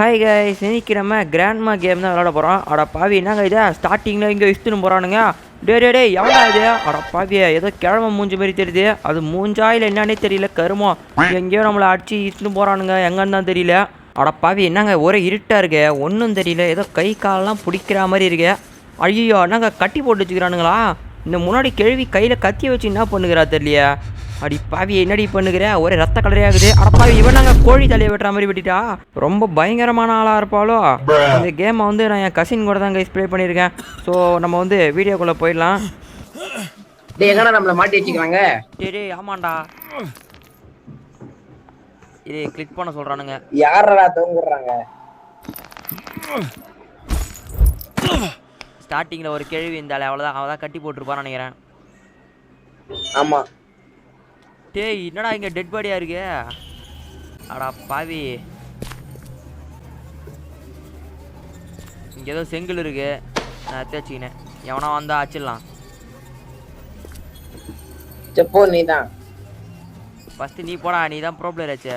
Hi guys, இன்னைக்கு நம்ம grandma game தான் விளாட போகிறோம். அட பாவி, என்னங்க இதை ஸ்டார்டிங்கில் இங்கே இஷ்டுன்னு போகிறானுங்க. டே எவ்வளோ இது? அட பாவிய, ஏதோ கிழமை மூஞ்சி மாதிரி தெரியுது. அது மூஞ்சா இல்லை என்னன்னே தெரியல. கருமோ எங்கேயோ நம்மளை அடிச்சு இஷ்டுன்னு போகிறானுங்க, எங்கன்னு தான் தெரியல. அட பாவி, என்னங்க ஒரே இருட்டாக இருக்கு, ஒன்றும் தெரியல. ஏதோ கை காலெலாம் பிடிக்கிற மாதிரி இருக்கு. ஐயோ, என்னங்க கட்டி போட்டு வச்சுக்கிறானுங்களா? இந்த முன்னாடி கேள்வி கையில் கத்தியை வச்சு என்ன பண்ணுகிறா தெரியலையா? அடி பாவி, என்னடி பண்ணுகிற? ஒரே ரத்த கலரையாகுது. அடப்பாவி, இவன் நாங்கள் கோழி தலையை வெட்டுற மாதிரி வெட்டிட்டா. ரொம்ப பயங்கரமான ஆளாக இருப்பாளோ. இந்த கேமை வந்து நான் என் கசின் கூட தான் ப்ளே பண்ணியிருக்கேன். ஸோ நம்ம வந்து வீடியோக்குள்ளே போயிடலாம். எங்கடா நம்மளை மாட்டி வச்சுக்கிறாங்க? சரி, ஆமாண்டா. இது கிளிக் பண்ண சொல்கிறானுங்க. யாரடா தூங்குறாங்க? ஸ்டார்டிங்கில் ஒரு கேள்வி இருந்தாலே அவ்வளோதான், அவள் தான் கட்டி போட்டிருப்பான்னு நினைக்கிறேன். ஆமாம். டேய், என்னடா இங்கே டெட் பாடியாக இருக்கு? அடா பாவி, இங்கே ஏதோ செங்கல் இருக்கு, நான் தேய்ச்சிக்கினேன். எவனா வந்தா அச்சிடலாம். செப்போ நீ தான் ஃபஸ்ட்டு நீ போடா, நீ தான் ப்ரோ பிளேயர் ஆச்சு.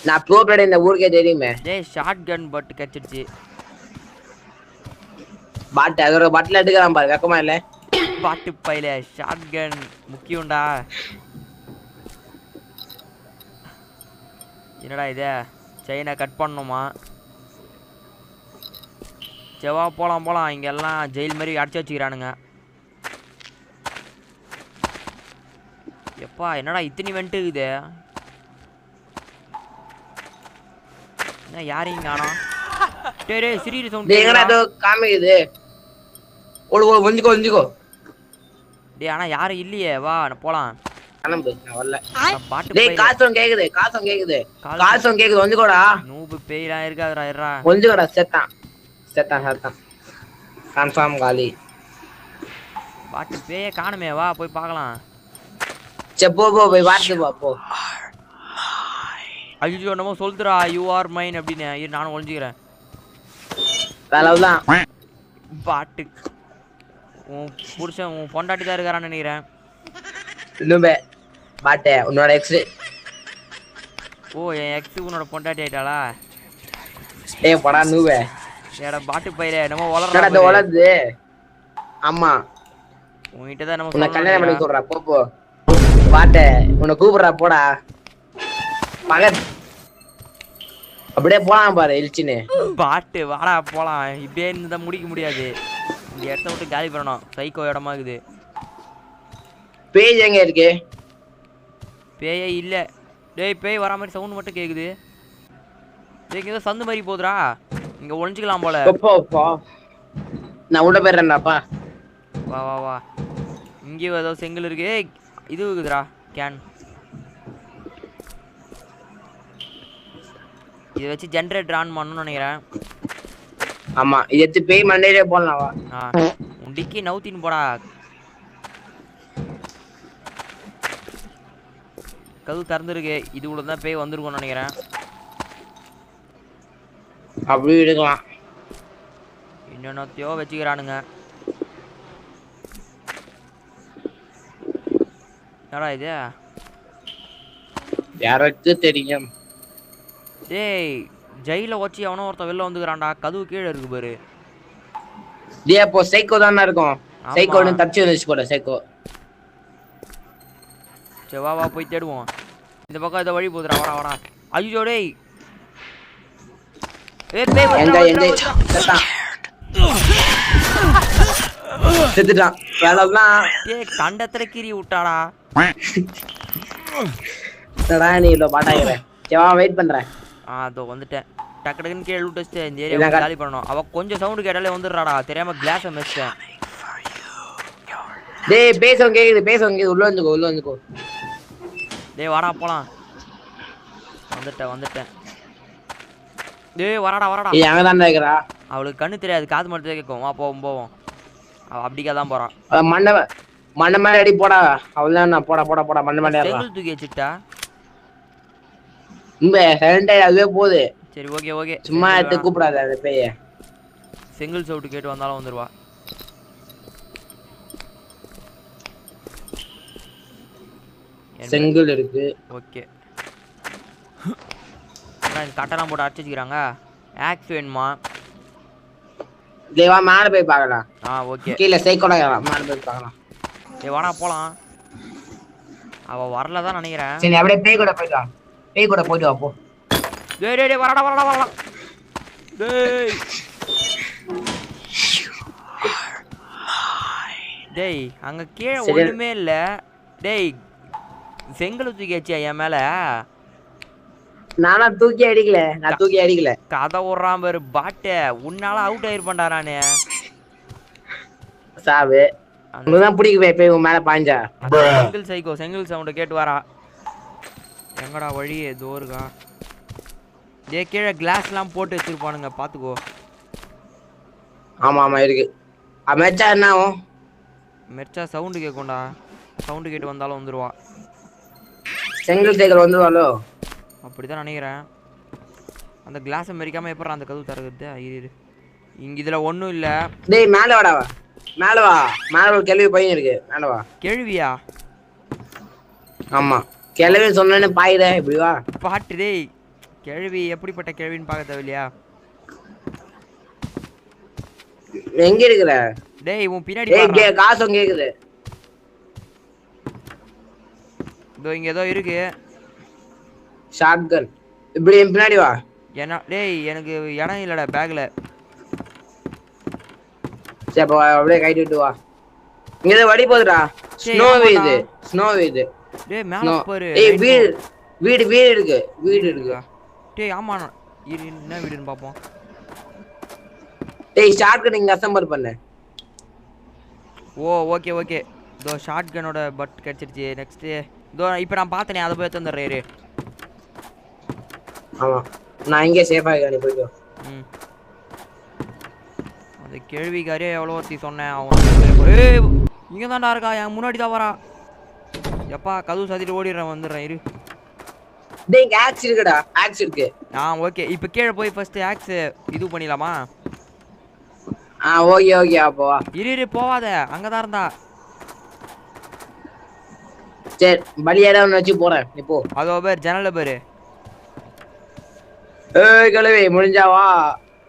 நான் ப்ரோ பிளேயர் இந்த ஊருக்கே தெரியுமே. டேய், ஷார்ட் கன் பட் கிடச்சிடுச்சு. பாட்டு அதோட பாட்டில் எடுக்கிறான் பாரு, வெக்கமா இல்லை? பாட்டு பையில ஷார்ட் கன் முக்கியம்டா. என்னடா இது? செயினை கட் பண்ணணுமா? செவ்வா, போகலாம். இங்கெல்லாம் ஜெயில் மாதிரி அடிச்சு வச்சுக்கிறானுங்க. எப்பா, என்னடா இத்தனை வெண்ட்டு இருக்குது? என்ன யாரையும் காணோம்? டேய் சிறிய சவுண்ட் எங்கடா ஏதோ காமிக்குது. ஒளிஞ்சுக்கோ. டேய், ஆனால் யாரும் இல்லையே, வா போகலாம். கிளம்பு, நான் வரல. பாட்டு டேய், காசம் கேக்குது. ஒளிஞ்சுக்கோடா. நூபு பேயெல்லாம் இருக்காதுடா. ஒளிஞ்சுக்கோடா. செத்தான் கன்ஃபார்ம் காலி. பாட்டு பேயே காணுமே, வா போய் பார்க்கலாம். செப்போ போய் பார்த்து போ. ஐயோ, என்னமோ சொல்லுறா, யூ ஆர் மைன் அப்படின்னு. நானும் ஒளிஞ்சுக்கிறேன். வேலைதான். பாட்டு உன் புருஷன் உன் பொண்டாட்டி தான் இருக்காரான்னு நினைக்கிறேன். இன்னுமே பாட்டே உன்னோட எக்ஸ். ஓ, என் எக்ஸ் உன்னோட பொண்டாட்டி ஆயிட்டாளா? ஏய் படா நூவே. ஏடா பாட்டு பையில என்னமோ வளருது. ஆமா, உன்கிட்ட தான் நம்ம உன்னை கல்யாணம் பண்ணி சொல்றா. போ பாட்டே, உன்னை கூப்பிடுறா, போடா மகன். அப்படியே போலாம் பாரு இழிச்சின்னு. பாட்டு வாடா போலாம். இப்படியே இருந்தா முடிக்க முடியாது. இந்த இடத்த விட்டு காலி பண்ணணும். சைக்கோ இடமா இருக்குது. பேய் எங்க இருக்கு? பேயே இல்லை. டேய், பேய் வர மாதிரி சவுண்ட் மட்டும் கேட்குது. டேய், ஏதோ சந்து மாதிரி போகுதுடா. இங்கே ஒழிஞ்சிக்கலாம் போல. நான் உள்ள போயிடுறேன்டாப்பா. வா. இங்கேயும் ஏதோ செங்கல் இருக்கு. இது இருக்குதுடா, கேன். இதை வச்சு ஜென்ரேட்டர் ஆன் பண்ணணும்னு நினைக்கிறேன். ஆமா, இது எடுத்து பேய் மண்டையிலே போடலாம். வா, உன் டிக்கி நவுத்தின்னு போடா. கதவு திறந்துருக்கு. இது உள்ள தான் பேய் வந்துருக்கும்னு நினைக்கிறேன். அப்படி எடுக்கலாம். இன்னொன்னத்தையோ வச்சுக்கிறானுங்க. என்னடா இது? யாருக்கு தெரியும்? டேய், ஜெயில வச்சு எவனோ ஒருத்தன் வெளில வந்துக்கிறான்டா. கதவு கீழே இருக்கு பாரு. டேய், அப்போ சைக்கோ தானே இருக்கும். சைக்கோன்னு தப்பிச்சு வந்துச்சு போல. சைக்கோ. சரி, வா போய் தேடுவோம். இந்த பக்கம் இதை வழி போதுடா. வாடா. ஐயோ டேய், செத்துட்டான். கண்டத்துல கீறி விட்டாடா. நீ இவ்வளோ பாட்டாகிறேன். வெயிட் பண்றேன். அதோ வந்துட்டேன். டக்குன்னு கீழே விட்டு வச்சுட்டு இந்த ஏரியா காலி பண்ணணும். அவ கொஞ்சம் சவுண்டு கேட்டாலே வந்துடுறாடா. தெரியாம கிளாஸை மிச்சிட்டேன். டேய், பேசவும் கேக்குது. உள்ள வந்துக்கோ. டேய், வாடா போலாம். வந்துட்டேன். டேய், வரடா. அங்க தான் இருக்கிறா. அவளுக்கு கண்ணு தெரியாது, காது மட்டும் தான் கேட்கும். வா போவோம். அவ அப்படிக்கா தான் போறான். மண்ணை மேல அடி போடா. அவள்தான் போடா மண்ணை மேல செங்கல் தூக்கி வச்சுட்டா. அதுவே போகுது. சரி, ஓகே. சும்மா எடுத்து கூப்பிடாத அந்த பேய. செங்கல் சவுட்டு கேட்டு வந்தாலும் வந்துருவா. செங்கல் இருக்கு. ஓகே. இந்த கட்டெல்லாம் போட்டு அடிச்சு வச்சுக்கிறாங்க. ஆக்ஸ் வேணுமா? தேவா மேல போய் பார்க்கலாம். ஓகே. கீழே சைக்கோட மேல போய் பார்க்கலாம். ஏய் வாடா போலாம். அவ வரல தான் நினைக்கிறேன். சரி அப்படியே பேய் கூட போயிட்டு வா. பேய் கூட போயிட்டு வா போ. டேய் டேய் வரடா. டேய். டேய் அங்க கீழே ஒண்ணுமே இல்ல. டேய் செங்கல் தூக்கியாச்சியா என் மேல? நான் தூக்கி அடிக்கல. கதை விடுறான் பாரு பாட்டே. உன்னால அவுட் ஆயிருப்பேன்டா நானு. சாவு உனதான் பிடிக்கவே போய் உன் மேல பாஞ்சா. செங்கல் சவுண்ட் கேட்டு வரா. எங்கடா வழி ஏதோ இருக்கா? டேய் கீழே கிளாஸ்லாம் போட்டு வச்சிருப்பானுங்க பாத்துக்கோ. ஆமா இருக்கு. மெச்சா என்ன ஆகும்? மெச்சா சவுண்டு கேட்கும்டா. சவுண்டு கேட்டு வந்தாலும் வந்துருவா. செங்கல் சைக்கிள் வந்துருவாளோ? அப்படிதான் நினைக்கிறேன். அந்த கிளாஸை மெரிக்காம எப்படி அந்த கதவு திறக்குது? இரு இங்க இதுல ஒண்ணும் இல்ல. டேய் மேல வாடா. மேல வா. மேல ஒரு கேள்வி பையன் இருக்கு. மேல வா. கேள்வியா? ஆமா கேள்வி சொன்னேன்னு பாயிட இப்படி வா. பாட்டு டேய். கேள்வி எப்படிப்பட்ட கேள்வின்னு பார்க்க தேவையில்லையா? எங்க இருக்கிற? டேய் உன் பின்னாடி பாரு. காசம் கேக்குது. இங்க ஏதோ இருக்கு. ஷாட்கன். இப்படி பின்னாடி வா. என்ன டேய் எனக்கு இடம் இல்லடா பேக்ல. சரி அப்ப அப்படியே கைட்டு வா. இங்க ஏதோ வடி போகுதுடா. ஸ்னோ வீது. டேய் மேல பாரு. ஏய் வீடு இருக்கு. டேய் ஆமா என்ன வீடுன்னு பாப்போம். டேய் ஷாட்கன் இங்க அசெம்பிள் பண்ணு. ஓகே. இதோ ஷாட்கனோட பட் கிடைச்சிருச்சு. நெக்ஸ்ட் இதோ இப்போ நான் பார்த்தனே அதை போய் தந்துடுறேன். ஆமா நான் இங்கே சேஃபா இருக்கேன். போய்க்கோ. அந்த கேள்விக்காரே எவ்வளோ ஒருத்தி சொன்னேன். அவன் இங்கே தான்டா இருக்கா. என் முன்னாடி தான் வரா. எப்பா கதவு சாத்திட்டு ஓடிடுறேன். வந்துடுறேன் இரு. டேய் ஆக்ஸ் இருக்குடா. ஆக்ஸ் இருக்கு. ஓகே இப்போ கீழே போய் ஃபர்ஸ்ட் ஆக்ஸ் இது பண்ணிடலாமா? ஓகே அப்போ வா. இரு போவாத. அங்கதான் இருந்தா. சரி பலியாட ஒன்று வச்சு போறேன். நீ போ. அதோ பேர் ஜன்னல பேரு. கழுவி முடிஞ்சா வா.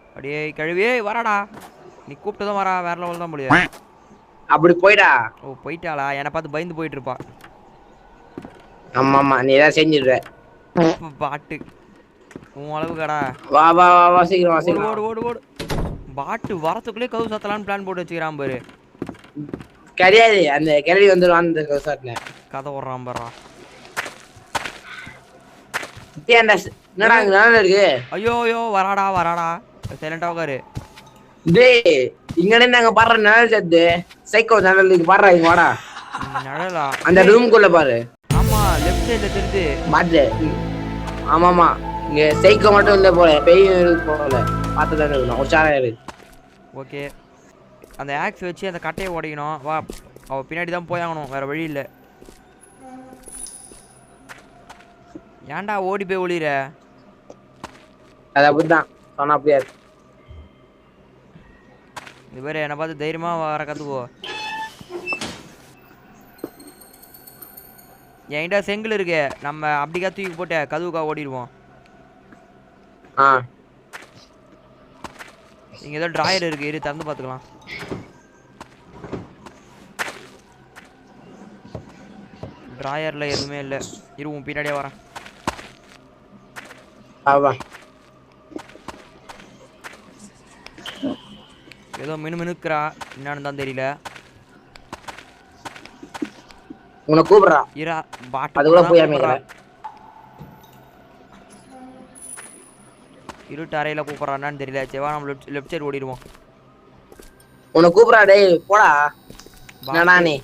அப்படியே கழுவி வரடா. நீ கூப்பிட்டதும் வரா. வேற லெவல் தான் முடியாது. அப்படி போய்டா. போயிட்டாளா? என்னை பார்த்து பயந்து போயிட்டு இருப்பா. ஆமா நீ ஏதாவது செஞ்சிடுற. பாட்டு உன் அளவுக்காடா. வா சீக்கிரம் ஓடு. பாட்டு வரத்துக்குள்ளே கதவு சாத்தலான்னு பிளான் போட்டு வச்சுக்கிறான் பாரு. கிடையாது அந்த கிளவி வந்துடும். அந்த கவுசாட்ல கதை ஓடுறான் பாரா. என்னடா நல்லா இருக்கு. ஐயோ வராடா. சைலண்டா உட்காரு. டேய் இங்க நாங்க பாடுற நிழல் சத்து சைக்கோ நிழல் பாடுறா. இங்க வாடா. நிழலா? அந்த ரூம்குள்ள பாரு. ஆமா லெஃப்ட் சைடுல தெரியுது. பாத்து. ஆமாமா இங்க சைக்கோ மட்டும் இல்ல போல. பெய்யும் போல பார்த்துதான் இருக்கணும். உஷாரா இருக்கு. ஓகே அந்த ஆக்ஸ் வச்சு அந்த கட்டையை உடைக்கணும். வா அவ பின்னாடி தான் போய் ஆகணும். வேற வழி இல்லை. ஏன்டா ஓடி போய் ஒளிற? அது அப்படிதான் சொன்னா அப்படியா. இது பேர் என்னை பார்த்து தைரியமா வர கத்துக்கோ. என்கிட்ட செங்கல் இருக்கு. நம்ம அப்படிக்கா தூக்கி போட்டு கதுவுக்கா ஓடிடுவோம். இங்க ஏதோ டிராயர் இருக்கு. இரு திறந்து பார்த்துக்கலாம். டிராயர்ல எதுவுமே இல்லை. இரு உன் பின்னாடியே வரேன். ஏதோ மினுக்கிறா. என்னன்னு தான் தெரியல. உன்னை கூப்பிடுறா. இரா பாட்டு அது கூட போய் இருட்டு அறையில கூப்பிடுறான்னு தெரியல. செவா நம்ம லெஃப்ட் சைடு ஓடிடுவோம். உன்னை கூப்பிடுறா. டேய் போடா. என்னடா நீ?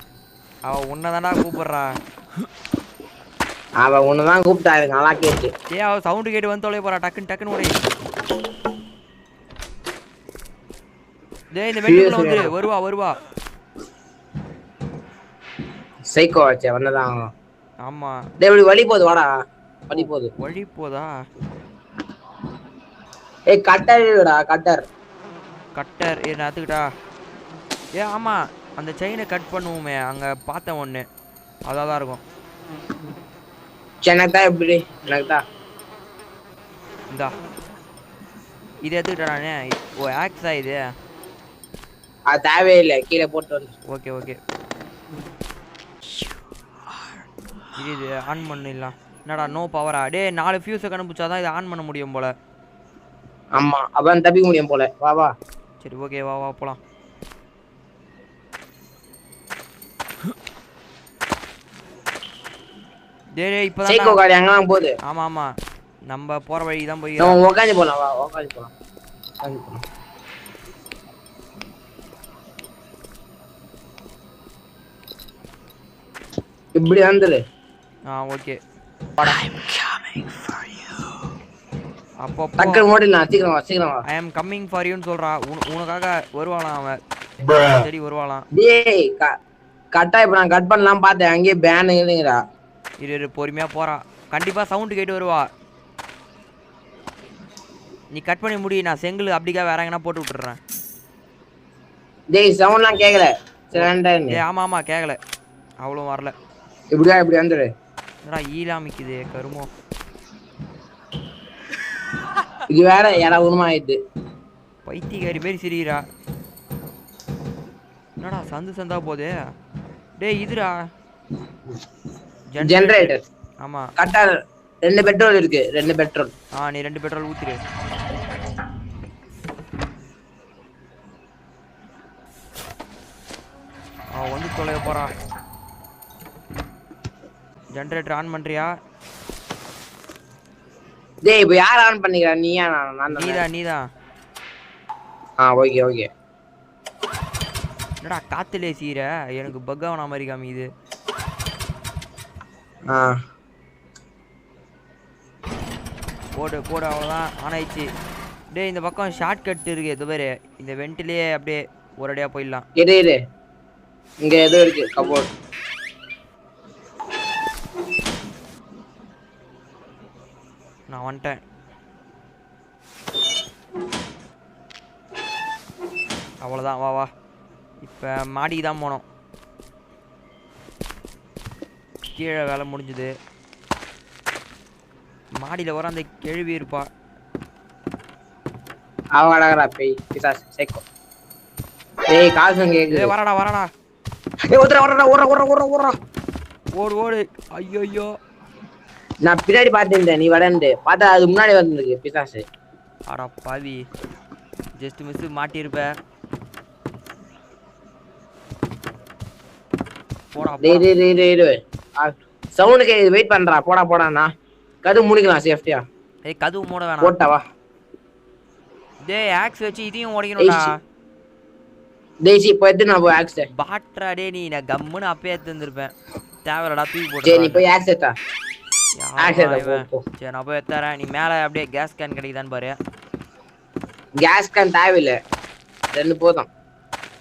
அவ உன்னதான்டா கூப்பிடுறா. அவ உன்னதான் கூப்பிட்டா. எனக்கு நல்லா கேட்டு. அவ சவுண்டு கேட்டு வந்து தொலைய போறா. டக்குன்னு ஓடி. டேய் இந்த வெண்டிக்குள்ள வந்துரு. வருவா. சைக்கோ ஆச்சே வந்ததான். ஆமா டேய் இப்படி வழி போகுது. வாடா. வழி போதா? ஏய் கட்டர்டா. கட்டர் என்ன அதுக்கிட்டா? ஆமா அந்த செயினை கட் பண்ணுவோமே அங்க பார்த்தேன் ஒன்று. அதான் இருக்கும். எனக்குதான் எப்படி? எனக்குதான் இந்தா இது எடுத்துக்கிட்டேன் நானு. ஓ ஆக்ஸா இது? அது தேவையில்லை, கீழே போட்டு வந்து. Okay okay. இது ஆன் பண்ணிடலாம். என்னடா நோ பவரா? டே 4 ஃபியூஸை கண்டுபிடிச்சாதான் இதை ஆன் பண்ண முடியும் போல. ஆமா, அப்பதான் தப்பிக்க முடியும் போல. வா வா. சரி ஓகே வா வா போலாம். டேய் சைக்கோ இப்பதான். காடி அங்கதான் போகுது. ஆமா ஆமா, நம்ம போற வழி தான் போய். நம்ம உட்காந்து போலாம், வா உட்காந்து போலாம். இப்படி வந்துரு. ஓகே. அப்போ டக்கர் ஓடிடலாம். சீக்கிரம் வா சீக்கிரம் வா. ஐ அம் கம்மிங் ஃபார் யூன்னு சொல்றா. உனக்காக வருவாளாம் அவன். சரி வருவாளாம். டேய் கட்டா இப்ப நான் கட் பண்ணலாம் பார்த்தேன், அங்கேயே பேன் இல்லைங்கடா. இரு பொறுமையா போறா. கண்டிப்பா சவுண்ட் கேட்டு வருவா. நீ கட் பண்ணி முடி, நான் செங்கல் அப்படிக்கா வேற எங்கன்னா போட்டு விட்டுறேன். டேய் சவுண்ட்லாம் கேட்கல. சரி ஆமா ஆமா கேட்கல, அவ்வளோ வரல. இப்படியா இப்படி வந்துரு. என்னடா ஈலாமிக்குது கருமோ. இது வேற யாரா உருமாயிடுது. பைத்தியக்காரி மாரி சிரிக்கிறா. என்னடா சந்து சந்தா போதே. டேய் இதுடா ஜெனரேட்டர். ஆமா கரெக்டா 2 பெட்ரோல் இருக்கு, 2 பெட்ரோல். நீ 2 பெட்ரோல் ஊத்திரு. வந்து தொலைய போறா. ஜெனரேட்டர் ஆன் பண்றியா? டேய் இப்போ யார் ஆன் பண்ணிக்கிறா? நீயா நான்? நீதான். Okay okay. என்னடா காத்துலே சீர, எனக்கு பக் ஆவன மாதிரி காமிக்குது. போடு அவ்வளோதான், ஆன் ஆயிடுச்சு. டேய் இந்த பக்கம் ஷார்ட் கட் இருக்கு, இது பேரு இந்த வெண்டிலே அப்படியே ஒரேடியா போயிடலாம். இரு இங்க ஏதோ இருக்கு கபோர்ட். நான் வந்துட்டேன். அவ்வளோதான் வா. இப்போ மாடிக்கு தான் போனோம். கீழே வேலை முடிஞ்சுது. மாடியில் வர அந்த கேள்வி இருப்பா. அவடா பேய் பிசாஸ் சைக்கோ. டேய் காசு கேக்குது. வரடா. ஏய் ஓடுறா. ஓடு. ஐயோ நான் பின்னாடி பார்த்துட்டேன், நீ வரண்டு பார்த்தா அது முன்னாடி வந்துருக்கு பிசாசு. அடா பாவி, ஜஸ்ட் மிஸ் மாட்டியிருப்ப. போடா. டேய் சவுண்ட் கேக்குது, வெயிட் பண்றா. போடாண்ணா கதவு மூடிக்கலாம் சேஃப்டியா. கதவு மூட வேணாம். போட்டவா. டேய் ஆக்ஸ் வச்சு இதையும் உடைக்கணும்டா. டேய் இப்போ எடுத்து நான் போய் ஆக்ஸ் பாட்ரா. டேய் நீ நான் கம்முன்னு அப்பே எடுத்து வந்திருப்பேன். தேவலடா தூக்கி போடு. சரி நீ போய் ஆக்ஸ் எடுத்தா. சரி நான் போய் எடுத்துறேன். நீ மேலே அப்படியே கேஸ் கேன் கிடைக்குதான்னு பாரு. கேஸ் கேன் தேவையில்லை, 2 போதும்.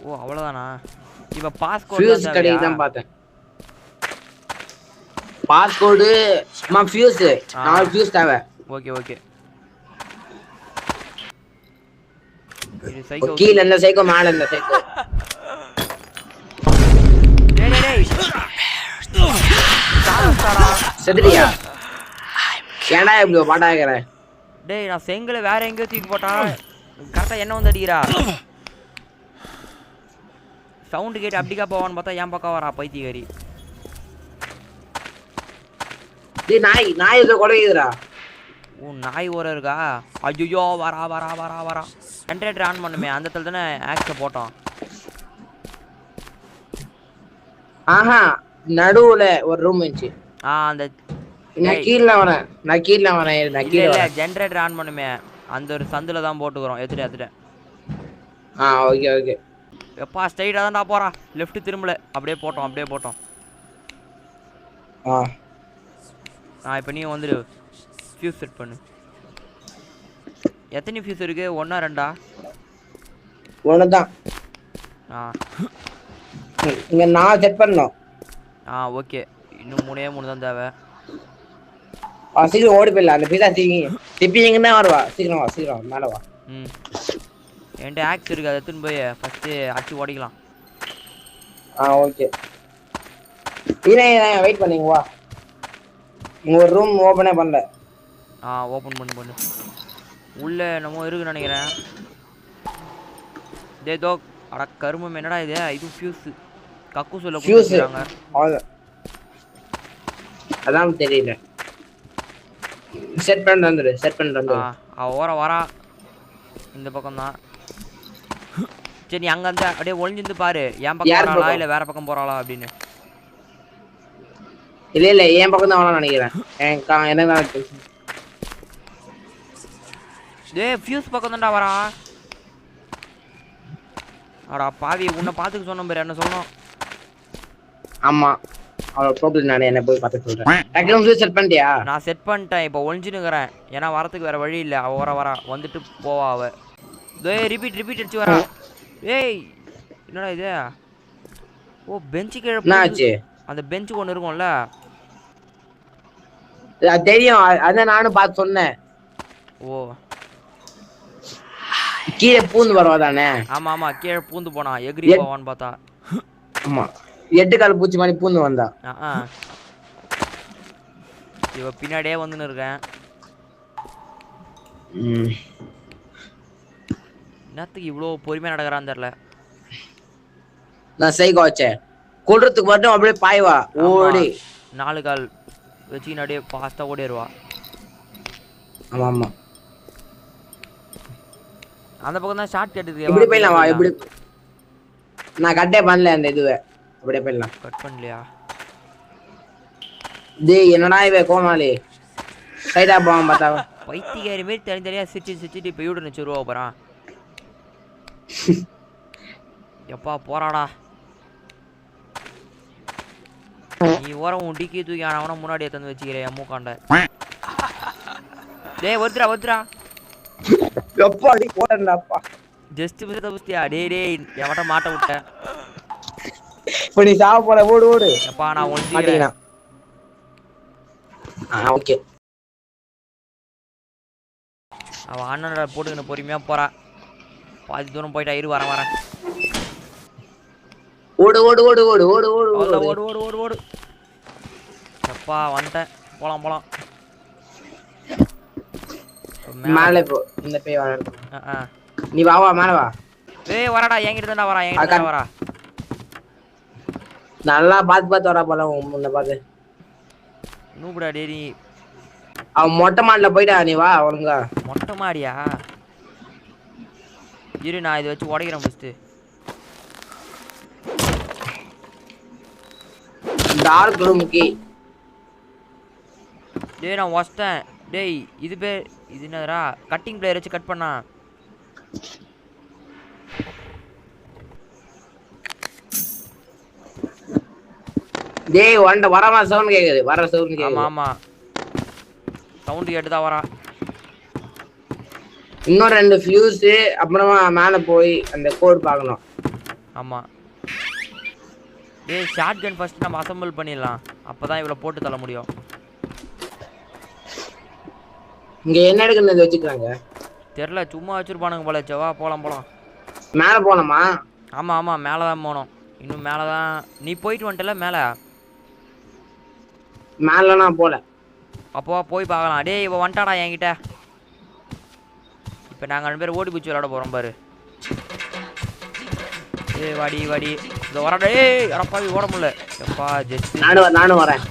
ஓ அவ்வளோதானா? இப்போ பாஸ்கோட் ஃபியூஸ் கிடைக்குதான் பார்த்தேன். பாஸ்கோடு ஃபியூஸ் 4 ஃபியூஸ் தேவை. ஓகே. இது சைக்கோ கீழ இந்த சைக்கோ, மேல இந்த சைக்கோ. டேய் செத்துறியா? ஏன்டா இப்படி பாட்டாக்குற? டேய் நான் செங்கலை வேற எங்கேயோ தூக்கி போட்டா கரெக்டா என்ன வந்து அடிக்கிறா. சவுண்டு கேட்டு அப்படிக்கா போவான்னு பார்த்தா என் பக்கம் வரா பைத்தியக்காரி. டேய் நாய் ஏதோ கொடைக்குதுடா. நாய் ஓர இருக்கா? ஐயோ வரா. ஜெனரேட்டர் ஆன் பண்ணுமே, அந்த இடத்துல தானே ஆக்ஸை போட்டோம். நடுவுல ஒரு ரூம் இருந்துச்சு. அந்த நான் கீழ வரேன். ஜெனரேட்டர் ஆன் பண்ணுமே, அந்த ஒரு சந்துல தான் போட்டுக்கிறோம். எடுத்துட்டேன். ஓகே. எப்பா ஸ்ட்ரைட்டா தான்டா போறா, லெஃப்ட் திரும்பல. அப்படியே போட்டோம். இப்போ நீ வந்துடு, ஃபியூஸ் செட் பண்ணு. எத்தனை ஃபியூஸ் இருக்கு? 1 ஆ 2 ஆ? 1 தான். இங்க 4 செட் பண்ணோம். ஓகே, இன்னும் 3 தான் தேவை. சீக்கிரம் ஓடி போயிடலாம். அந்த பீஸா திருப்பி எங்கன்னா வருவா. சீக்கிரம் மேல வா. என்கிட்ட ஆக்ஸ் இருக்கு, அதை எடுத்துன்னு போய் ஃபர்ஸ்ட் அடிச்சு ஓடிக்கலாம். ஓகே. வெயிட் பண்ணீங்க வா. ஒரு ரூம் ஓபனே பண்ணல. ஓப்பன் பண்ணு உள்ள என்னமோ இருக்குன்னு நினைக்கிறேன். தோ அட கருமம் என்னடா இது ஃபியூஸ் கக்கு சொல்ல கொடுத்துருக்காங்க. அதான் தெரியல. செட் பண்ணி வந்துரு. வரா இந்த பக்கம் தான். சரி அங்க வந்து அப்படியே ஒளிஞ்சிருந்து பாரு, என் பக்கம் போறாளா இல்ல வேற பக்கம் போறாளா அப்படின்னு. இல்ல என் பக்கம் தான் நினைக்கிறேன். எனக்கு ஃபியூஸ் பக்கம் தான்டா வரா. அடா பாவி, உன்னை பார்த்துக்க சொன்ன பாரு, என்ன சொல்லணும். ஆமா அவளை ப்ராப்ளம். நான் என்ன போய் பார்த்து சொல்றேன். டக்குனு செட் பண்ணிட்டியா? நான் செட் பண்ணிட்டேன். இப்போ ஒளிஞ்சுனுக்கிறேன். ஏன்னா வரத்துக்கு வேற வழி இல்லை. அவ வரா வந்துட்டு போவா அவ. ரிப்பீட் அடிச்சு வரா. ஏய் என்னடா இது? ஓ பெஞ்சு கீழே அந்த பெஞ்சுக்கு ஒன்று இருக்கும்ல, தெரியும். அதான் நானும் பார்த்து சொன்னேன். ஓ கீழே பூந்து வரவா தானே? ஆமா கீழே பூந்து போனா எகிரி போவான்னு பார்த்தா. ஆமா 8 கால் பூச்சி மாதிரி பூந்து வந்தா. இவ பின்னாடியே வந்துன்னு இருக்கேன். என்னத்துக்கு இவ்வளோ பொறுமையா நடக்கிறான்னு தெரியல. நான் சைக்கோ வச்சேன் கொள்றதுக்கு மட்டும் அப்படியே பாய்வா ஓடி 4 கால் வச்சு அப்படியே ஃபாஸ்டா ஓடிடுவா. ஆமா அந்த பக்கம் தான் ஷார்ட் கட் இருக்கு. எப்படி போயிடலாம் வா. எப்படி நான் கட்டே பண்ணல அந்த இதுவை. அப்படியே போயிடலாம். கட் பண்ணலையா? டேய் என்னடா இவ கோமாளி சைடா போவான் பார்த்தா பைத்தியக்காரி மாதிரி தனித்தனியா சிரிச்சிட்டு இப்போ யூடு நிச்சு ரூபா போறான். எப்பா போறாடா நீ ஓரம் உன் டிக்கி தூக்கி ஆனவன முன்னாடி எடுத்து வச்சுக்கிறேன் என் மூக்காண்ட. டேய் வருதுடா எப்பா அடி போறேன்டாப்பா. Just miss தப்புஸ்தியா. டேய் எவட்ட மாட்ட விட்ட. இப்போ நீ சாவ போற. ஓடு எப்பா நான் ஒளிஞ்சிக்கிறேன். ஓகே அவ அண்ணனோட போட்டுக்கின்னு பொறுமையா போறா. பாதி தூரம் போயிட்டா. வரேன். ஓடு. எப்பா வந்துட்டேன். போலாம் மேலே போ. இந்த பேய் வர. நீ வா மேலே வா. ஏய் வரடா என்கிட்ட தான் வரா. நல்லா பார்த்து வரா போல. முன்ன பாத்து நூபுடா டேய். நீ அவன் மொட்டை மாடில போயிட்டா. நீ வா ஒழுங்கா. மொட்டை மாடியா? இரு நான் இதை வச்சு உடைக்கிறேன் ஃபர்ஸ்ட். Dark room key. டேய் நான் வச்சிட்டேன். டேய் இது என்னடா? கட்டிங் பிளேயர் வச்சு கட் பண்ணா. டேய் வண்ட வரமா சவுண்ட் கேக்குது. வர சவுண்ட் கேக்குது. ஆமா சவுண்ட் கேட்டு தான் வரா. இன்னும் 2 ஃபியூஸ் அப்புறமா மேல போய் அந்த கோட் பார்க்கணும். ஆமா டேய் ஷாட்கன் ஃபர்ஸ்ட் நம்ம அசெம்பிள் பண்ணிடலாம். அப்பதான் இவள போட்டு தள்ள முடியும். இங்க என்ன எடுக்குன்னு வச்சுக்கிறாங்க தெரியல. சும்மா வச்சிருப்பானுங்க போல. செவா போலாம் மேல போனோமா? ஆமா மேல தான் போனோம். இன்னும் மேல தான். நீ போயிட்டு வந்துட்டல மேல? மேல நான் போல. அப்போ போய் பார்க்கலாம். டேய் இவ வந்துட்டாடா என்கிட்ட. இப்போ நாங்கள் 2 பேரும் ஓடி பிடிச்சி விளையாட போகிறோம் பாரு. ஏய் வாடி இந்த வரடா. ஏய் அடப்பாவி ஓட முடியல. எப்பா ஜஸ்ட் நானும் வரேன்.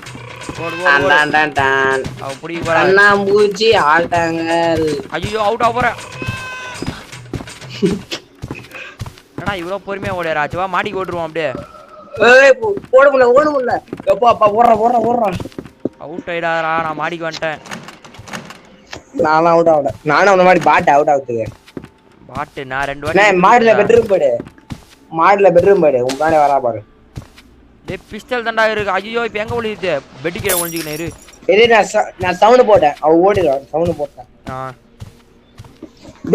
அவ புடிக்க போறா. கண்ணாம்பூச்சி ஆட்டாங்க. ஐயோ அவுட் ஆக போறேன். என்னடா இவ்வளோ பொறுமையா ஓடியாராச்சுவா? மாடிக்கு ஓட்டுருவோம் அப்படியே. ஓட முடியல. எப்பா ஓடுறா. அவுட் ஆயிடாரா. நான் மாடிக்கு வந்துட்டேன். நானும் அவுட் ஆகல. நானும் அந்த மாதிரி பாட்டு அவுட் ஆகுதுங்க. பாட்டு நான் 2 வாட்டி மாடில பெட்ரூம் போயிடு. உன் மேலே வரா பாரு. டேய் பிஸ்டல் தான்டா இருக்கு. ஐயோ இப்போ எங்க ஒளியுது? பெட்டி கீழே ஒளிஞ்சிக்கினே இரு. நான் சவுண்ட் போட்டேன். அவ ஓடிடுவான். சவுண்ட் போட்டேன்.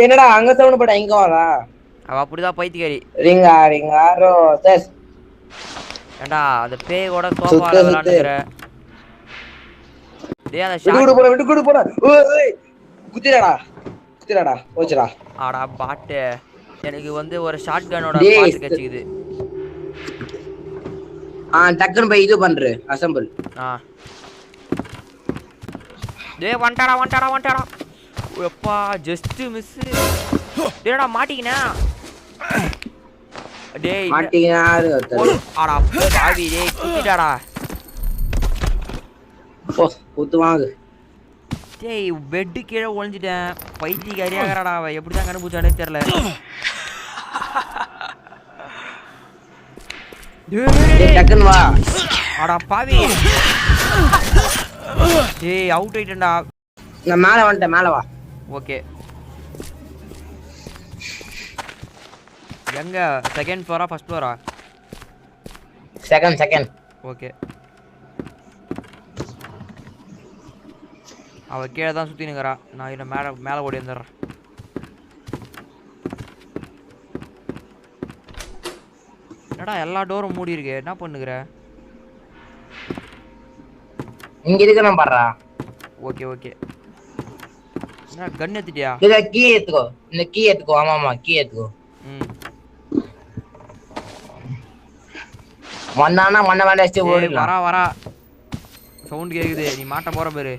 என்னடா அங்க சவுண்ட் போட்டா இங்க வரா? அவ அப்படிதான் பைத்தியக்காரி. ரிங்கா ரோசஸ். ஏண்டா அந்த பேயோட சோஃபால விளையாடுற. டேய் அந்த ஷாட் விட்டு போடா. ஓய் குத்திராடா போச்சுடா. ஆடா பாட்டு. எனக்கு வந்து ஒரு ஷாட்கனோட பாட்டு கச்சிக்குது. டக்குன்னு போய் இது பண்ற அசெம்பிள். டேய் வந்துட்டாடா எப்பா ஜஸ்ட் மிஸ். டேடா மாட்டிக்கினா டேய் மாட்டிக்கினாரு ஆடா பாவி டேய் குத்திட்டாடா. ஓ குத்துவாங்க. டேய் பெட்டு கீழே ஒளிஞ்சிட்டேன். பைத்தியக்காரியாகறாடா அவ. எப்படி தான் கண்டுபிடிச்சானே தெரியல. டக்குன்னு வா. ஆடா பாவி டேய் அவுட் ஆயிட்டேன்டா. நான் மேலே வந்துட்டேன், மேலே வா. ஓகே எங்க second Flora first Flora? Second. Okay அவ கீழே தான் சுற்றி நிற்கிறா. நான் இன்னும் மேலே ஓடி வந்துடுறேன். என்னடா எல்லா டோரும் மூடி இருக்கு, என்ன பண்ணுகிற? இங்க இருக்கணும் பாடுறா. ஓகே என்ன கன் எடுத்துட்டியா? இத கீ எடுத்துக்கோ. இந்த கீ எடுத்துக்கோ. ஆமா கீ எடுத்துக்கோ. வந்தானா மண்ண வேலை வச்சு ஓடிடலாம். வரா சவுண்ட் கேக்குது. நீ மாட்ட போற பேரு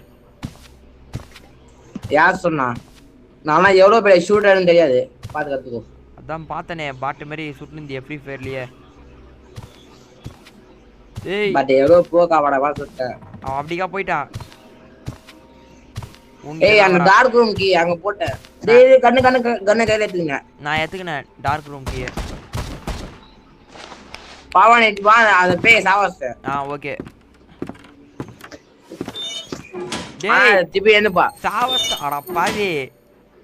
யார் சொன்னா? நானா எவ்வளவு பெரிய ஷூட்டர்னு தெரியாது, பாத்து கத்துக்கோ. அதான் பார்த்தனே பாட்டு மாதிரி சுட்டுனிந்திய ஃப்ரீ ஃபயர்லயே. ஏய் பட் எவ்வளவு போகாவடா வா சுட்டேன். அவன் அப்படிக்கா போயிட்டா. ஏய் அந்த டார்க் ரூம் கீ அங்க போட்டேன். டேய் கண்ணு கையில எடுத்துங்க. நான் எடுத்துக்கினேன் டார்க் ரூம் கீ. பாவன் எடுத்து வா, அத பேய் சாவஸ்த. ஓகே டேய் திபி என்னப்பா சாவஸ்த. அட பாவி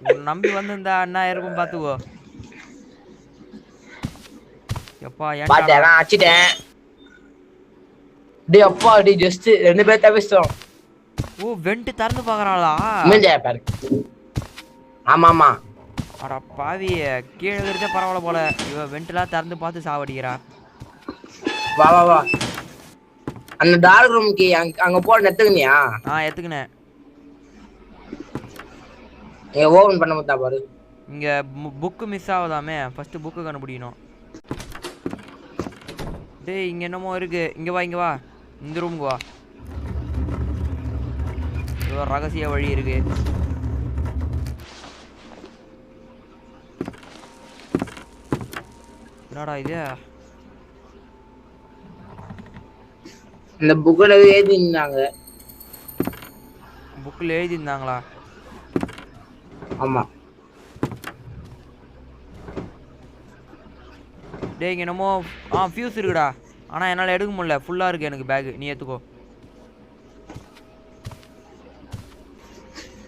உன் நம்பி வந்திருந்தா என்ன இருக்கும் பாத்துக்கோ. எப்பா ஏன் பாத்தே நான் அடிச்சிட்டேன். டேய் அப்பா டேய் ஜஸ்ட் ரெண்டு பேர் தப்பிச்சோம். ஓ வெண்ட் திறந்து பாக்குறாளா? மூஞ்சே பாரு. ஆமா அட பாவி கீழே இருந்தே பரவாயில்ல போல. இவ வெண்ட்லாம் திறந்து பார்த்து சாவடிக்கிறா. வா அந்த டார்க் ரூம் கீ அங்க போட எடுத்துக்கினியா? எடுத்துக்கினேன். ஏ ஓபன் பண்ண முடியா பாரு. இங்க புக் மிஸ் ஆகுதாமே, ஃபர்ஸ்ட் புக் கண்டுபிடிக்கணும். டேய் இங்க என்னமோ இருக்கு. இங்க வா இந்த ரூமுக்கு வா. ஏதோ ரகசிய வழி இருக்கு. என்னடா இது? இந்த புக்ல எழுதிருந்தாங்க. புக்ல எழுதிருந்தாங்களா? ஆமா. டேய் இங்க என்னமோ ஃபியூஸ் இருக்குடா. ஆனா என்னால எடுக்க முடியல, ஃபுல்லா இருக்கு எனக்கு பேக். நீ எடுத்துக்கோ.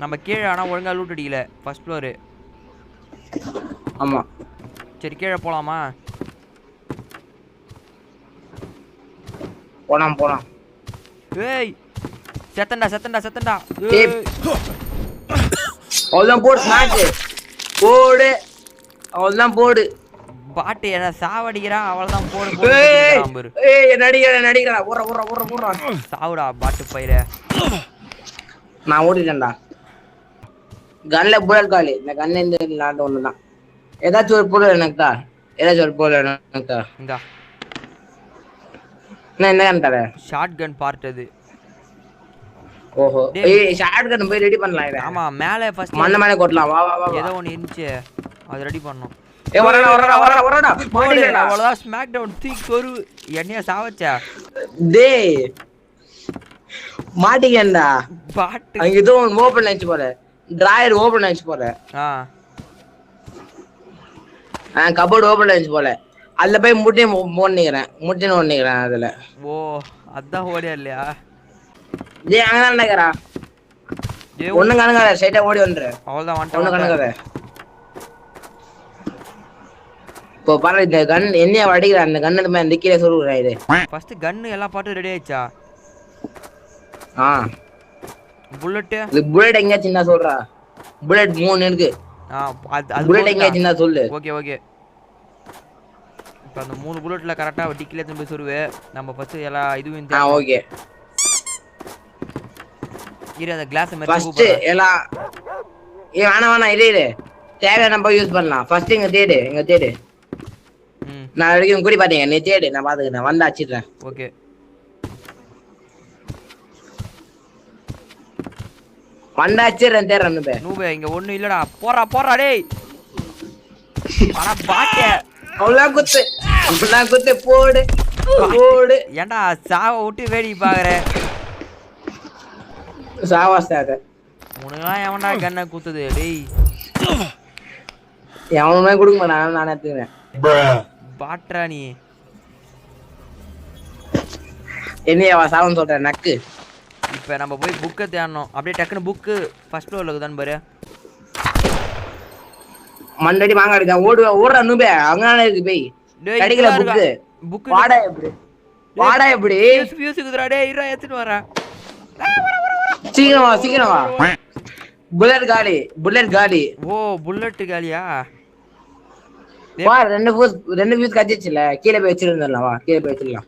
நம்ம கீழே ஆனா ஒழுங்கா லூட் அடிக்கல. First floor. ஆமா சரி கீழே போலாமா? போலாம். ஏய் செத்தண்டா. ஏய் அவ்வளவுதான் போடு ஸ்மாஷ். போடு அவ்வளவுதான் போடு. பாட்டு என்ன சாவடிக்கிறா. அவளதான் போடு. ஏய் நடிக்கிறா. ஓடுறா. சாவுடா பாட்டு பயிர. நான் ஓடிட்டேன்டா. கன்ல புல்லட் காலி. இந்த கன்ல இருந்து இல்லாத ஒண்ணுதான். ஏதாச்சும் ஒரு பொருள் எனக்குதா. இந்தா என்ன கன் தர? ஷார்ட் கன் பார்ட் அது. ஓஹோ ஏய் ஷார்ட் கன் போய் ரெடி பண்ணலாம் இத. ஆமா மேலே ஃபர்ஸ்ட் மண்ண கொட்டலாம். வா ஏதோ ஒன்னு இருந்துச்சு, அது ரெடி பண்ணோம். ஏய் வரடா. மாட்டிடா. அவ்வளவுதான் ஸ்மாக் டவுன் தூக்கி சொரு. என்னைய சாவச்சா? டேய் மாட்டிக்கேன்டா. பாட்டு அங்க ஏதோ ஓபன் ஆயிச்சு போற. டிராயர் ஓபன் ஆயிச்சு போற. கபோர்ட் ஓபன் ஆயிச்சு போல. அதுல போய் முட்டின்னு ஓடிக்கிறேன் அதுல. ஓ அதான் ஓடியா இல்லையா? டேய் அங்கதான் நினைக்கிறா. ஒண்ணு கணக்காத ஸ்ட்ரைட்டா ஓடி வந்துரு. அவ்வளவுதான் ஒண்ணு கணக்காத. இப்போ பாரு இந்த கன் என்னைய வடிக்கிற. அந்த கன் எடுத்து அந்த கீழே சொல்லுறா. இது ஃபர்ஸ்ட் கன் எல்லா பாட்டும் ரெடி ஆயிச்சா? புல்லட் எங்க சின்ன சொல்றா. புல்லட் 3 இருக்கு. புல்லட் எங்க சின்ன சொல்லு. ஓகே இப்போ அந்த 3 புல்லட்ல கரெக்டா டிக்கில திரும்பி சொருவே. நம்ம ஃபர்ஸ்ட் எல்லா இதுவும் ஓகே இரு. அந்த கிளாஸ் மாதிரி ஃபர்ஸ்ட் எல்லாம் வேணா இரு. தேவை நம்ம யூஸ் பண்ணலாம். ஃபர்ஸ்ட் இங்க தேடு. நான் வரைக்கும் கூடி பாத்தீங்க. நீ தேடு, நான் பாத்துக்கிறேன். வந்து அடிச்சிடுறேன். ஓகே வந்தாச்சிரன் தேறன் நூபே. நூபே இங்க ஒண்ணும் இல்லடா. போறா டேய். அட பாட்டே. அவ்வளோ குத்து போடு. ஏன்டா சாவ விட்டு வேடிக்கை பாக்குற? சாவாஸ்தாக. உனக்கெல்லாம் எவன்டா கண்ணை குத்துது டேய்? எவனுமே கொடுக்க மாட்டான், நான் எடுத்துக்கிறேன். பாட்றா நீ. என்னையவா சாவன்னு சொல்றேன் நக்கு. இப்போ நம்ம போய் புக்கை தேடணும். அப்படியே டக்குன்னு புக்கு ஃபர்ஸ்ட் ஃப்ளோரில் இருக்குதான்னு பாரு. மண்டடி மாங்க எடுக்க ஓடுற நூபே அங்கதானே இருக்கு போய். கிடைக்கல புக்கு. வாடா எப்படி? ஃபியூஸ் இருக்குதுடா டேய். இரா எடுத்துட்டு வரேன். சீக்கிரம் வா. புல்லட் காலி. ஓ புல்லட் காலியா? வா ரெண்டு ஃபியூஸ் கட்டிச்சுல. கீழே போய் வச்சிருந்தலாம். வா கீழே போய் வச்சிடலாம்.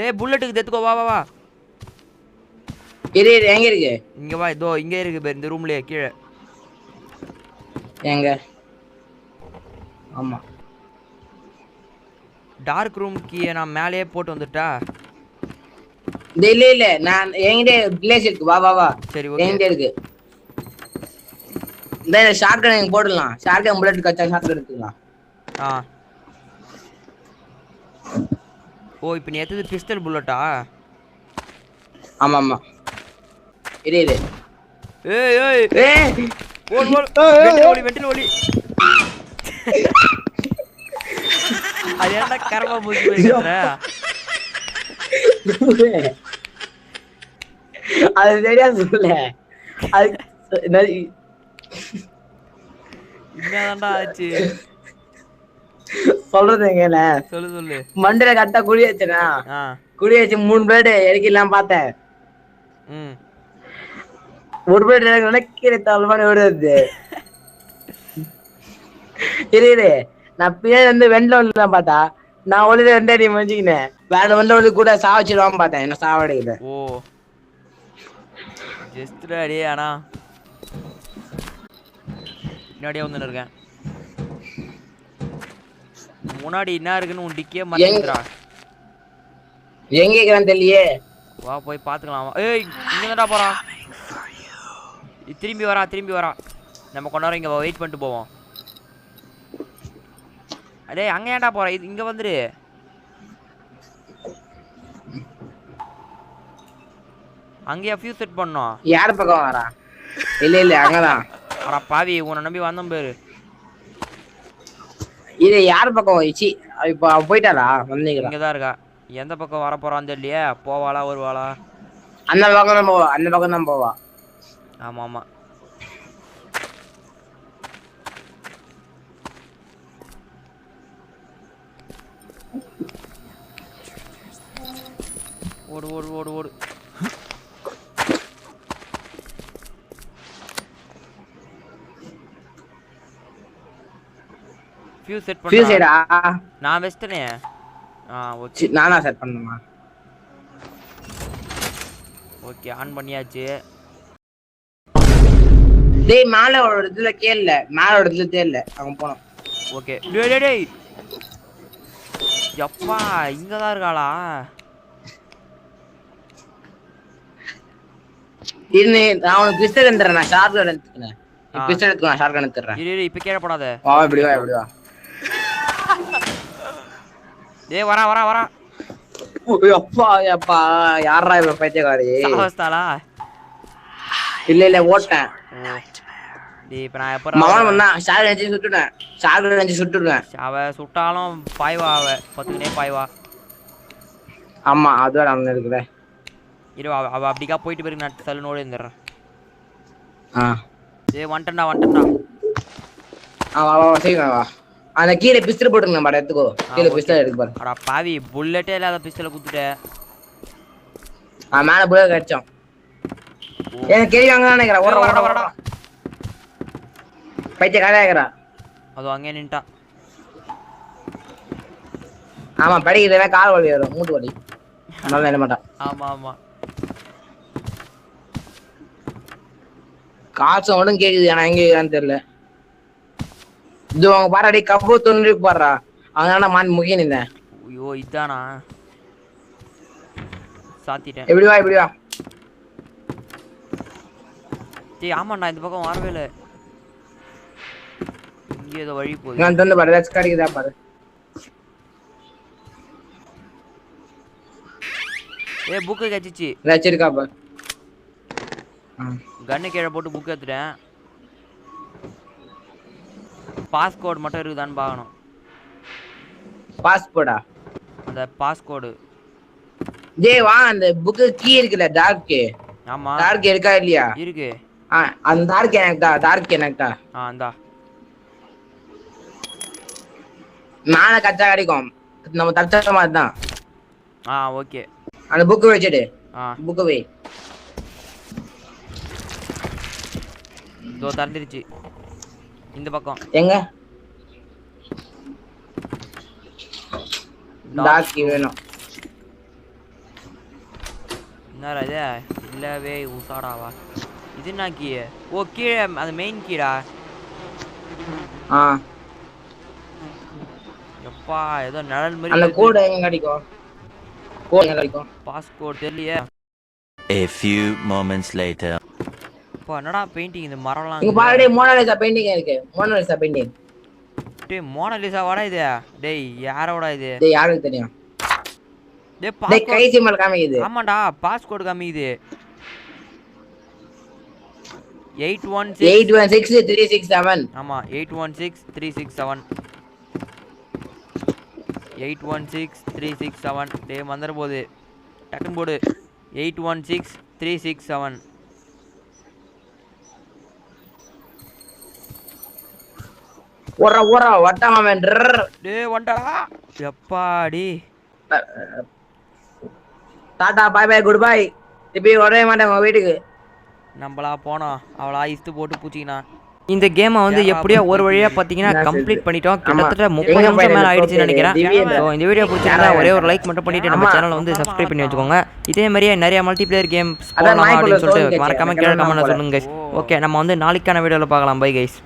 ஏய் புல்லட்டுக்கு தெத்துக்கோ. வா. இரு எங்க இருக்கு? இங்க வா. இதோ இங்க இருக்கு பாரு, இந்த ரூம்லயே கீழே. எங்க? ஆமா டார்க் ரூம் கீயை நான் மேலேயே போட்டு வந்துட்டா. இல்ல நான் என்கிட்ட பிளேஸ் இருக்கு. வா சரி ஓகே. என்கிட்ட இருக்கு. இந்த ஷாட்கன் எங்க போடலாம். ஷாட்கன் புல்லட் கச்சா ஷாட்கன் எடுத்துக்கலாம். ஓ இப்போ நீ எடுத்தது பிஸ்டல் புல்லட்டா? ஆமா இரு ஏய் வெட்டில ஓடி. அது என்ன கர்மா மூஞ்சி போயிடுற? அது சரியா சொல்ல. அது என்னதான்டா ஆச்சு? சொல்றது எங்கல சொல்லு. மண்டல கரெக்டா குடி வச்சனா. குடி வச்சு 3 பிளேட் இறக்கிடலாம் பார்த்தேன். ஒரு பிளேட் நினைக்கிற தள்ளுமான விடுறது. இரு நான் பின்னாடி வந்து வெண்ட ஒண்ணுதான் பார்த்தா. நான் ஒளித வெண்ட நீ மஞ்சிக்கினேன். வேற வெண்ட ஒளி கூட சாவச்சிடுவான்னு பார்த்தேன். என்ன சாவடிக்கல. ஓ ஜஸ்ட்ரா டே. ஆனா முன்னாடியே வந்து இருக்கேன். முன்னாடி என்ன இருக்குன்னு உன் டிக்கே மாத்திடுறா. எங்க இருக்கிறான்னு தெரியலையே. வா போய் பாத்துக்கலாம். ஏய் இங்க தான்டா போறான். திரும்பி வரா. நம்ம கொஞ்ச நேரம் இங்க வெயிட் பண்ணிட்டு போவோம். அடே அங்க ஏன்டா போற? இங்க வந்துரு. அங்கேயா ஃபியூஸ் செட் பண்ணோம்? யார் பக்கம் வரா? இல்ல அங்கதான். அட பாவி, உன்னை நம்பி வந்தோம் பேரு. இது யார் பக்கம் வச்சு இப்ப போயிட்டாரா? வந்தீங்களா? இங்கதான் இருக்கா. எந்த பக்கம் வர போறான்னு தெரியலையே. போவாளா வருவாளா? அந்த பக்கம் தான் போவா. ஆமா ஓடு. ஃபியூஸ் செட் பண்ணு. ஃபியூஸ்டா நான் வெஸ்டனே. ஓகே நானா செட் பண்ணனுமா? ஓகே ஆன் பண்ணியாச்சு. டேய் மேல ஒரு இடத்துல கேல்ல. அங்க போறோம். ஓகே டேய் யப்பா இங்க தான் இருக்காளா? நான் உனக்கு பிஸ்டல் எடுத்துறேன். நான் ஷார்ட்கன் எடுத்துக்கிறேன். பிஸ்டல் எடுத்துக்கோ. நான் ஷார்ட்கன் எடுத்துறேன். இரு இப்ப கேட போடாத. வா இப்படி வா. டேய் வரா. அப்பா யாரா இவ பைத்தியக்காரி? சாவஸ்தாலா? இல்ல ஓட்டேன். டேய் இப்ப நான் எப்பற மாமா வந்தா ஷார்ட்கன் அடிச்சு சுட்டுடுவேன். அவ சுட்டாலும் பாய்வா. அவ பத்துனே பாய்வா. ஆமா அதோட அவன் இருக்குற. இரு அவ அப்படிக்கா போயிட்டு பிறகு நான் சல்லுனோட இருந்துறேன். டேய் வந்துட்டா. வா சீக்கிரம் வா. அந்த கீழே பிஸ்டல் போட்டுங்க பாரு. எடுத்துக்கோ. கீழே பிஸ்டல் எடுத்து பாரு. அட பாவி புல்லட்டே இல்லாத பிஸ்டலை குத்துட்டே. மேல புல்லட் கடிச்சோம். எனக்கு கேரி வாங்க நினைக்கிறேன். வரடா. பைத்திய காலையாகிறா. அது அங்கே நின்ட்டா. ஆமா படிக்கிறதுனா கால் வலி வரும். மூட்டு வலி. நல்லா என்ன மாட்டான். ஆமா காசு மட்டும் கேக்குது. ஆனா எங்க இருக்கான்னு தெரியல. இது அவங்க பாரு கப்பு துணி பாடுறா. அதனால மான் முக்கிய நின்றேன். ஐயோ இதானா சாத்திட்டேன். இப்படி வா. சரி ஆமாண்டா இந்த பக்கம் வரவே இல்லை. இங்கே ஏதோ வழி போகுது. நான் தந்து பாரு ஏதாச்சும் கிடைக்குதா பாரு. புக்கு கச்சிச்சு. ஏதாச்சும் இருக்கா பாரு. கன்னு கீழே போட்டு புக் எடுத்துட்டேன். பாஸ்கோடு மட்டும் இருக்குதான்னு பார்க்கணும். பாஸ்போர்ட்டா? அந்த பாஸ்கோடு டேய் வா, அந்த புக்கு கீ இருக்குல்ல டார்க். ஆமா டார்க் இருக்கா இல்லையா? இருக்கு. அந்த டார்க் எனக்குடா. இந்தா நானே கச்சா கிடைக்கும். நம்ம தச்ச மாதிரி தான். ஓகே. அந்த புக்கு வச்சுடு. புக்கு வை. இதோ திறந்துருச்சு இந்த பக்கம். எங்க டார்க் வேணும்? என்னடா இது? இல்லவே உசாடாவா இது? என்ன கீ? ஓ கீழே அது மெயின் கீடா. எப்பா ஏதோ நிழல் மாதிரி. அந்த கோட் எங்க கிடைக்கும்? கோட் எங்க கிடைக்கும்? பாஸ்கோட் தெரியலையே. A few moments later. அப்பா என்னடா பெயிண்டிங் இந்த மரம்லாம். இங்க பாரு டேய், மோனாலிசா பெயிண்டிங் இருக்கு. Mona Lisa painting. டேய் மோனாலிசா வாடா இது? டேய் யாரோட இது? டேய் யாருக்கு தெரியும்? டேய் கை சிம்பல் காமிக்குது. ஆமாடா பாஸ்கோட் காமிக்குது. 816367. ஆமா 816367. 816367. டேய் மந்திர போகுது டக்குன்னு போடு. 816367. ஓரா வட்டாமன். டேய் வண்டடா எப்பாடி. Tata bye bye good bye. திருப்பி வரவே மாட்டேன் உங்க வீட்டுக்கு. நம்மளா போனோம் அவளா இஸ்து போட்டு பூச்சிக்கினா. இந்த கேமை வந்து எப்படியோ ஒரு வழியா பார்த்தீங்கன்னா கம்ப்ளீட் பண்ணிட்டோம். கிட்டத்தட்ட 30 நிமிஷம் மேலே ஆயிடுச்சுன்னு நினைக்கிறேன். ஸோ இந்த வீடியோ பிடிச்சிருந்தா ஒரே ஒரு லைக் மட்டும் பண்ணிட்டு நம்ம சேனலை வந்து சப்ஸ்கிரைப் பண்ணி வச்சுக்கோங்க. இதே மாதிரியே நிறைய மல்டிபிளேயர் கேம்ஸ் போடலாமா அப்படின்னு சொல்லிட்டு மறக்காம கீழே கமெண்ட்ல சொல்லுங்க. ஓகே நம்ம வந்து நாளைக்கான வீடியோவில் பார்க்கலாம். Bye guys.